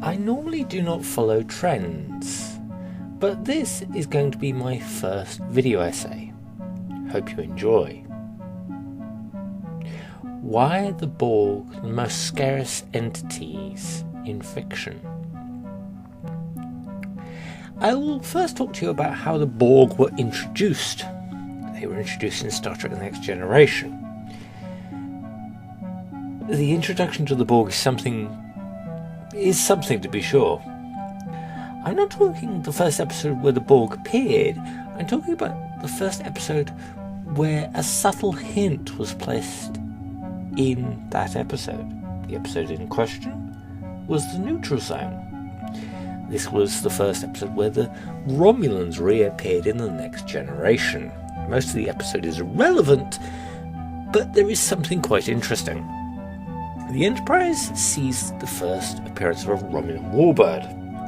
I normally do not follow trends, but this is going to be my first video essay. Hope you enjoy. Why are the Borg the most scariest entities in fiction? I will first talk to you about how the Borg were introduced. They were introduced in Star Trek The Next Generation. The introduction to the Borg is something to be sure. I'm not talking the first episode where the Borg appeared. I'm talking about the first episode where a subtle hint was placed in that episode. The episode in question was the Neutral Zone. This was the first episode where the Romulans reappeared in The Next Generation. Most of the episode is irrelevant, but there is something quite interesting. The Enterprise sees the first appearance of a Romulan warbird,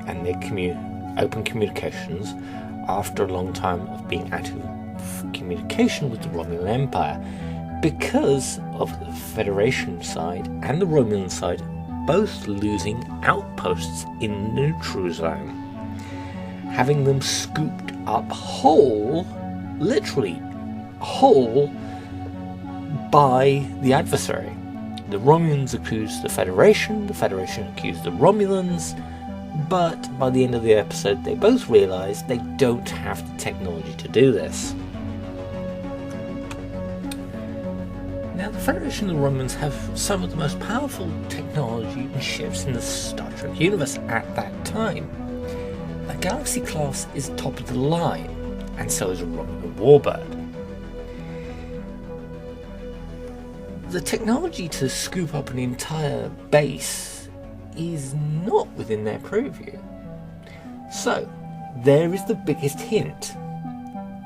and their open communications after a long time of being out of communication with the Romulan Empire, because of the Federation side and the Romulan side both losing outposts in the Neutral Zone, having them scooped up whole, literally whole, by the adversary. The Romulans accused the Federation accused the Romulans, but by the end of the episode they both realise they don't have the technology to do this. Now, the Federation and the Romulans have some of the most powerful technology and ships in the Star Trek universe at that time. A Galaxy class is top of the line, and so is a Romulan warbird. The technology to scoop up an entire base is not within their purview. So, there is the biggest hint.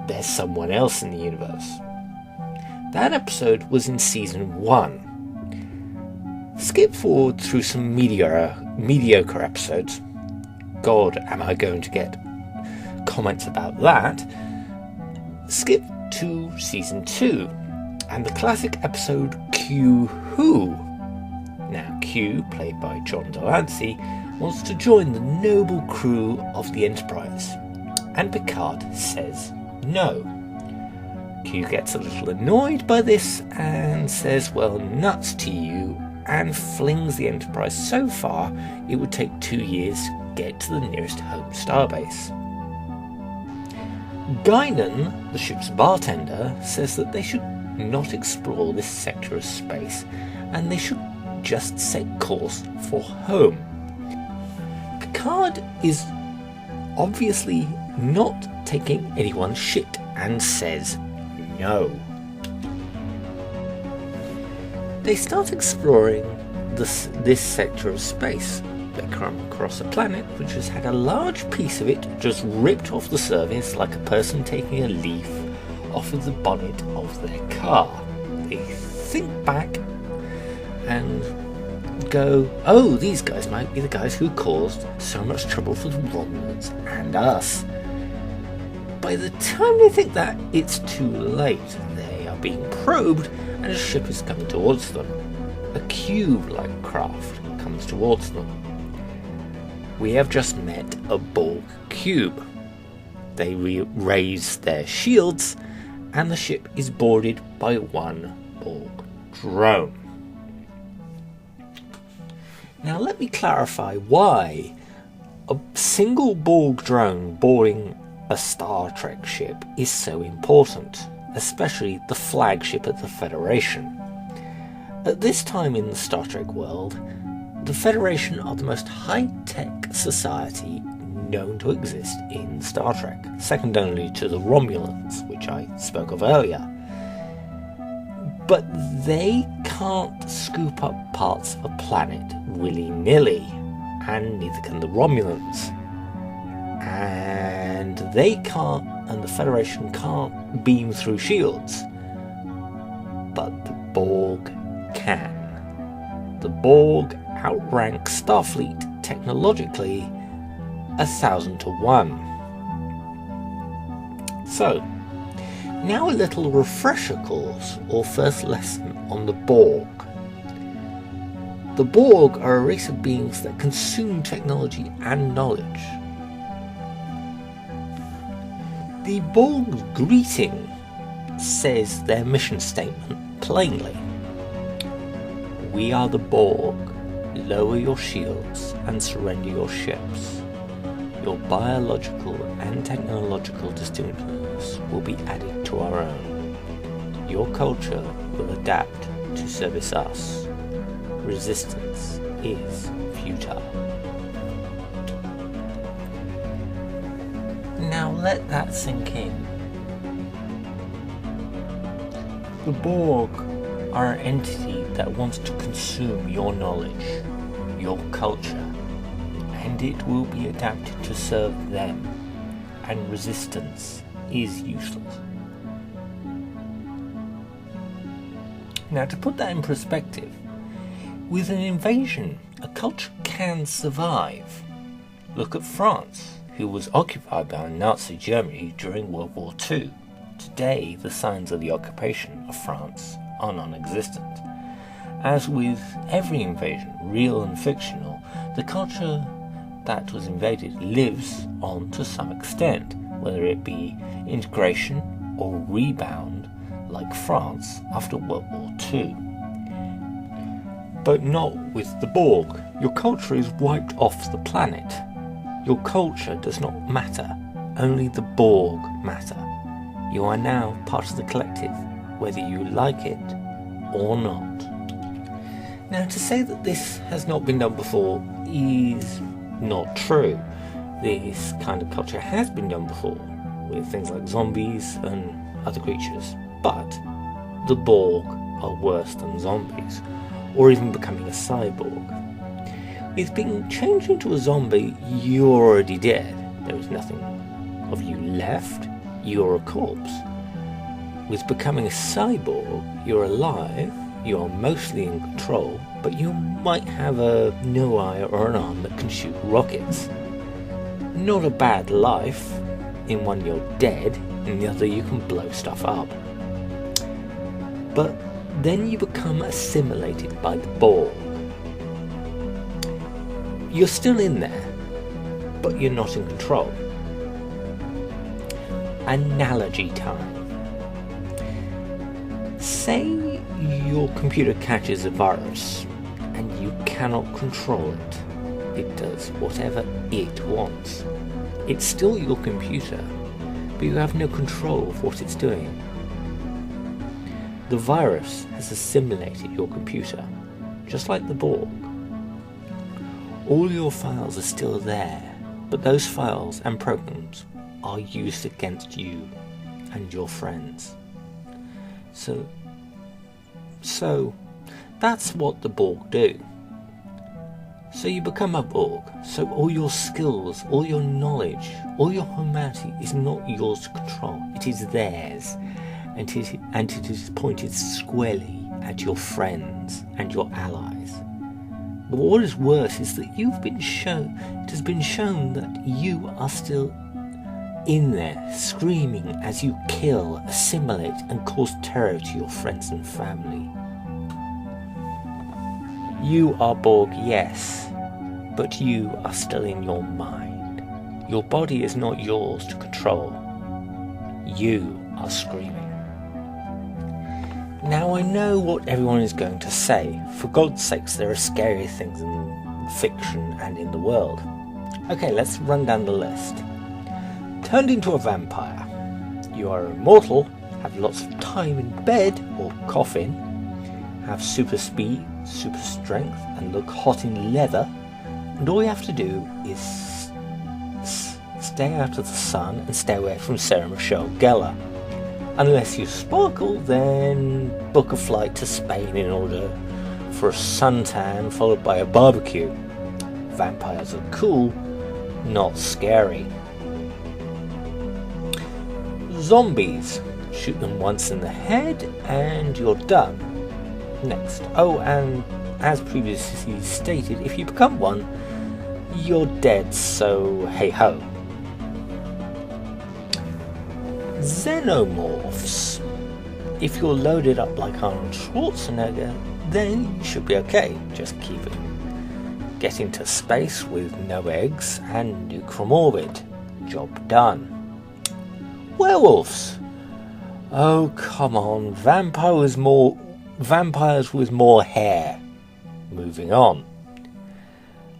There's someone else in the universe. That episode was in Season 1. Skip forward through some mediocre episodes. God, am I going to get comments about that. Skip to Season 2. And the classic episode Q Who. Now, Q, played by John Delancey, wants to join the noble crew of the Enterprise, and Picard says no. Q gets a little annoyed by this and says, well, nuts to you, and flings the Enterprise so far it would take 2 years to get to the nearest home starbase. Guinan, the ship's bartender, says that they should not explore this sector of space, and they should just set course for home. Picard is obviously not taking anyone's shit and says no. They start exploring this sector of space. They come across a planet which has had a large piece of it just ripped off the surface like a person taking a leaf off of the bonnet of their car. They think back and go, oh, these guys might be the guys who caused so much trouble for the Romulans and us. By the time they think that, it's too late. They are being probed and a ship is coming towards them. A cube-like craft comes towards them. We have just met a Borg cube. They raise their shields, and the ship is boarded by one Borg drone. Now let me clarify why a single Borg drone boarding a Star Trek ship is so important, especially the flagship of the Federation. At this time in the Star Trek world, the Federation are the most high-tech society known to exist in Star Trek, second only to the Romulans, which I spoke of earlier. But they can't scoop up parts of a planet willy-nilly, and neither can the Romulans. And the Federation can't beam through shields. But the Borg can. The Borg outrank Starfleet technologically 1,000 to 1. So, now a little refresher course or first lesson on the Borg. The Borg are a race of beings that consume technology and knowledge. The Borg's greeting says their mission statement plainly. We are the Borg. Lower your shields and surrender your ships. Your biological and technological distinctiveness will be added to our own. Your culture will adapt to service us. Resistance is futile. Now let that sink in. The Borg are an entity that wants to consume your knowledge, your culture, and it will be adapted to serve them, and resistance is useless. Now, to put that in perspective, with an invasion, a culture can survive. Look at France, who was occupied by Nazi Germany during World War II. Today, the signs of the occupation of France are non-existent. As with every invasion, real and fictional, the culture that was invaded lives on to some extent, whether it be integration or rebound like France after World War II. But not with the Borg. Your culture is wiped off the planet. Your culture does not matter, only the Borg matter. You are now part of the collective, whether you like it or not. Now, to say that this has not been done before is not true. This kind of culture has been done before, with things like zombies and other creatures. But the Borg are worse than zombies, or even becoming a cyborg. With being changed into a zombie, you're already dead. There is nothing of you left. You're a corpse. With becoming a cyborg, you're alive, you are mostly in control, but you might have a no eye or an arm that can shoot rockets. Not a bad life. In one you're dead, in the other you can blow stuff up. But then you become assimilated by the Borg. You're still in there, but you're not in control. Analogy time. Say your computer catches a virus and you cannot control it. It does whatever it wants. It's still your computer, but you have no control of what it's doing. The virus has assimilated your computer, just like the Borg. All your files are still there, but those files and programs are used against you and your friends. So that's what the Borg do. So you become a Borg, so all your skills, all your knowledge, all your humanity is not yours to control. It is theirs, and it is pointed squarely at your friends and your allies. But what is worse is that it has been shown that you are still in there, screaming as you kill, assimilate, and cause terror to your friends and family. You are Borg, yes, but you are still in your mind. Your body is not yours to control. You are screaming. Now I know what everyone is going to say. For God's sakes, there are scarier things in fiction and in the world. Okay, let's run down the list. Turned into a vampire. You are immortal, have lots of time in bed or coffin, have super speed, super strength, and look hot in leather, and all you have to do is stay out of the sun and stay away from Sarah Michelle Gellar. Unless you sparkle, then book a flight to Spain in order for a suntan followed by a barbecue. Vampires are cool, not scary. Zombies. Shoot them once in the head and you're done. Next. Oh, and as previously stated, if you become one, you're dead, so hey ho. Xenomorphs. If you're loaded up like Arnold Schwarzenegger, then you should be okay. Just keep it. Get into space with no eggs and nuke from orbit. Job done. Werewolves. Oh, come on. Vampires with more hair. Moving on.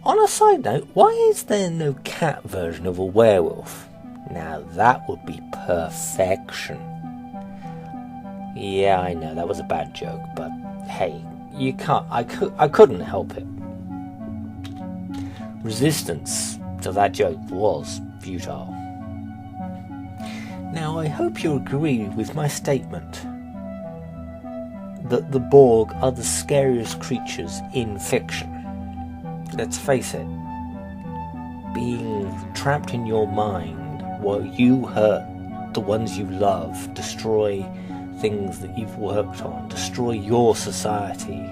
On a side note, why is there no cat version of a werewolf? Now that would be perfection. Yeah, I know, that was a bad joke, but hey, you can't, I couldn't help it. Resistance to that joke was futile. Now, I hope you agree with my statement that the Borg are the scariest creatures in fiction. Let's face it, being trapped in your mind while you hurt the ones you love, destroy things that you've worked on, destroy your society,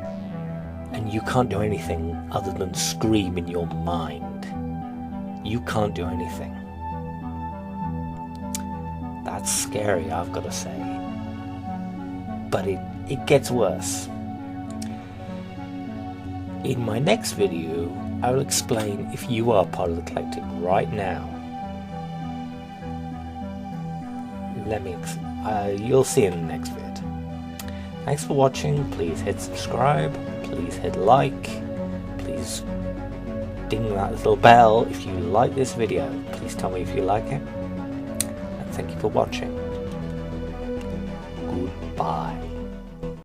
and you can't do anything other than scream in your mind. You can't do anything. That's scary, I've got to say. But it gets worse. In my next video, I will explain if you are part of the collective right now. You'll see in the next vid. Thanks for watching. Please hit subscribe. Please hit like. Please ding that little bell if you like this video. Please tell me if you like it. And thank you for watching. Goodbye.